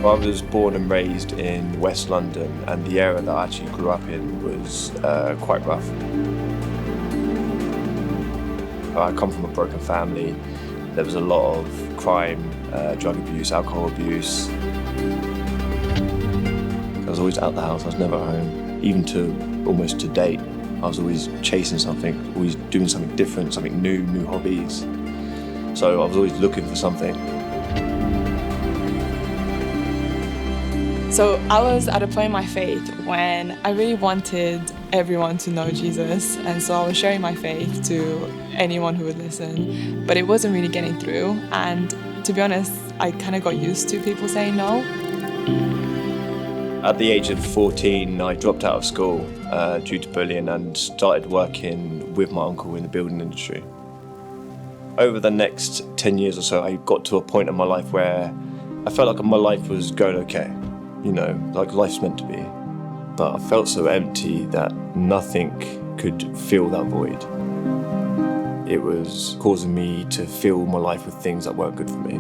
I was born and raised in West London, and the area that I actually grew up in was quite rough. I come from a broken family. There was a lot of crime, drug abuse, alcohol abuse. I was always out the house, I was never home. Even almost to date, I was always chasing something, always doing something different, something new hobbies. So I was always looking for something. So I was at a point in my faith when I really wanted everyone to know Jesus, and so I was sharing my faith to anyone who would listen, but it wasn't really getting through, and to be honest, I kind of got used to people saying no. At the age of 14, I dropped out of school due to bullying and started working with my uncle in the building industry. Over the next 10 years or so, I got to a point in my life where I felt like my life was going okay. You know, like life's meant to be. But I felt so empty that nothing could fill that void. It was causing me to fill my life with things that weren't good for me.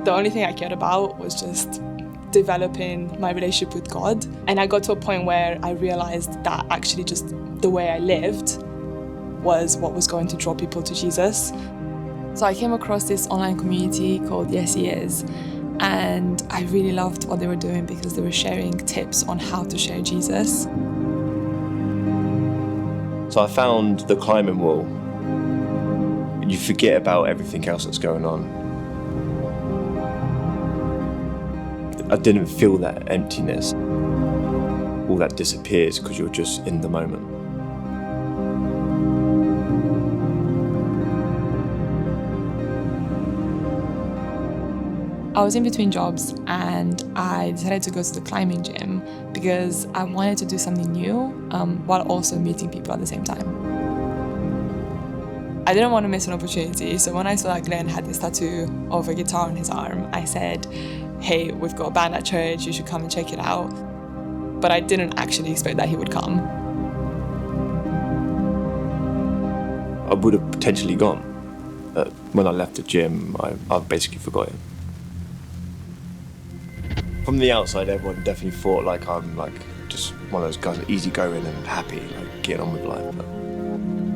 The only thing I cared about was just developing my relationship with God. And I got to a point where I realized that actually just the way I lived was what was going to draw people to Jesus. So I came across this online community called Yes He Is. And I really loved what they were doing because they were sharing tips on how to share Jesus. So I found the climbing wall. You forget about everything else that's going on. I didn't feel that emptiness. All that disappears because you're just in the moment. I was in between jobs and I decided to go to the climbing gym because I wanted to do something new while also meeting people at the same time. I didn't want to miss an opportunity, so when I saw that Glenn had this tattoo of a guitar on his arm, I said, hey, we've got a band at church, you should come and check it out. But I didn't actually expect that he would come. I would have potentially gone, but when I left the gym, I basically forgot him. From the outside, everyone definitely thought like I'm like just one of those guys, easygoing and happy, like getting on with life. But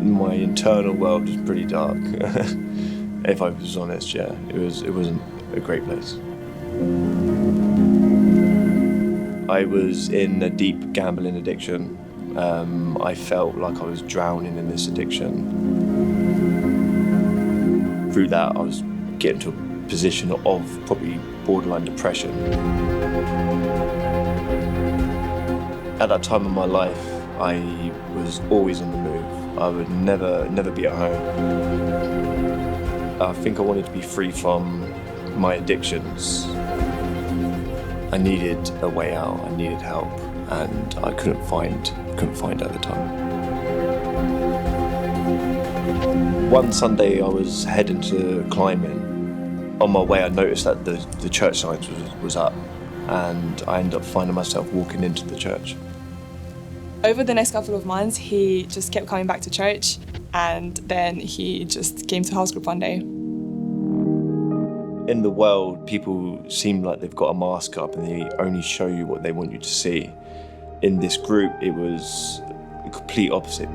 my internal world was pretty dark. If I was honest, yeah, it wasn't a great place. I was in a deep gambling addiction. I felt like I was drowning in this addiction. Through that, I was getting to a position of probably borderline depression. At that time of my life, I was always on the move. I would never be at home. I think I wanted to be free from my addictions. I needed a way out, I needed help, and I couldn't find it at the time. One Sunday I was heading to climbing. On my way I noticed that the church signs was up, and I ended up finding myself walking into the church. Over the next couple of months, he just kept coming back to church, and then he just came to house group one day. In the world, people seem like they've got a mask up and they only show you what they want you to see. In this group, it was the complete opposite.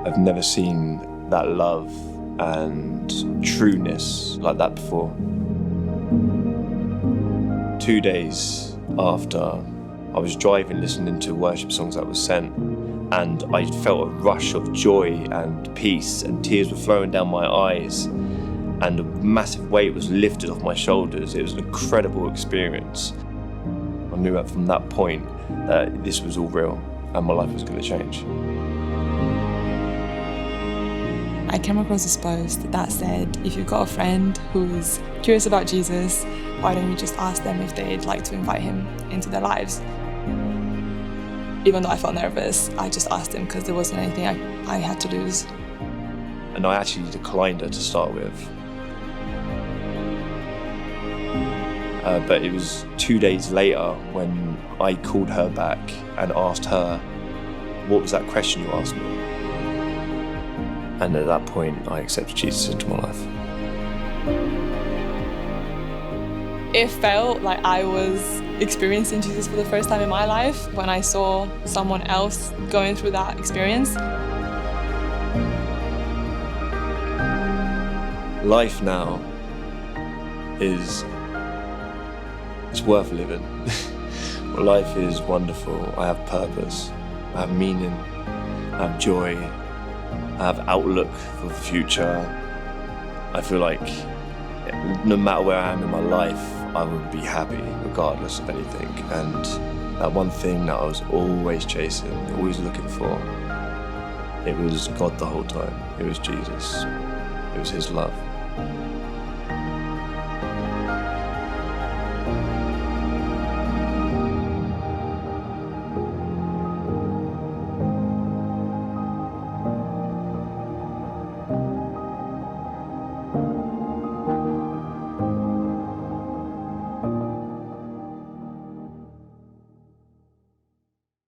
I've never seen that love and trueness like that before. 2 days after, I was driving, listening to worship songs that were sent, and I felt a rush of joy and peace, and tears were flowing down my eyes, and a massive weight was lifted off my shoulders. It was an incredible experience. I knew that from that point that this was all real and my life was going to change. I came across this post that said, if you've got a friend who's curious about Jesus, why don't you just ask them if they'd like to invite him into their lives? Even though I felt nervous, I just asked him because there wasn't anything I had to lose. And I actually declined her to start with. But it was 2 days later when I called her back and asked her, what was that question you asked me? And at that point, I accepted Jesus into my life. It felt like I was experiencing Jesus for the first time in my life when I saw someone else going through that experience. Life now it's worth living. Life is wonderful. I have purpose, I have meaning, I have joy, I have outlook for the future. I feel like no matter where I am in my life, I would be happy regardless of anything. And that one thing that I was always chasing, always looking for, it was God the whole time. It was Jesus. It was his love.